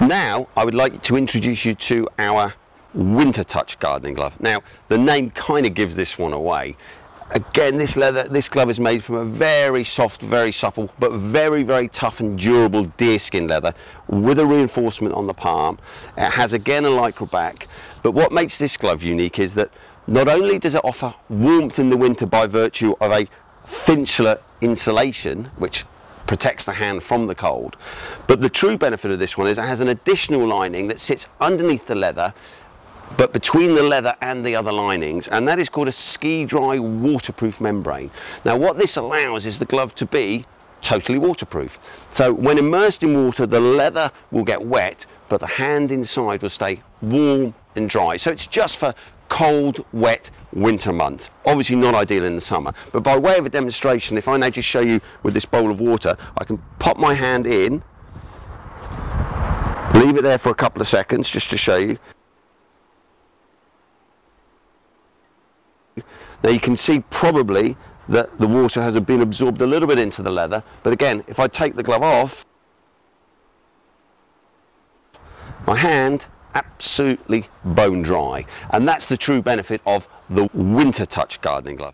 Now I would like to introduce you to our Winter Touch gardening glove. Now the name kind of gives this one away. Again, this glove is made from a very soft, very supple, but very tough and durable deerskin leather with a reinforcement on the palm. It has again a lycra back, but what makes this glove unique is that not only does it offer warmth in the winter by virtue of a Finchler insulation, which protects the hand from the cold, but the true benefit of this one is it has an additional lining that sits underneath the leather, but between the leather and the other linings, and that is called a ski dry waterproof membrane. Now what this allows is the glove to be totally waterproof. So when immersed in water, the leather will get wet, but the hand inside will stay warm and dry. So it's just for cold, wet winter months. Obviously not ideal in the summer, but by way of a demonstration, if I now just show you with this bowl of water, I can pop my hand in, leave it there for a couple of seconds just to show you. Now you can see probably that the water has been absorbed a little bit into the leather, but again, if I take the glove off, my hand absolutely bone dry, and that's the true benefit of the Winter Touch gardening glove.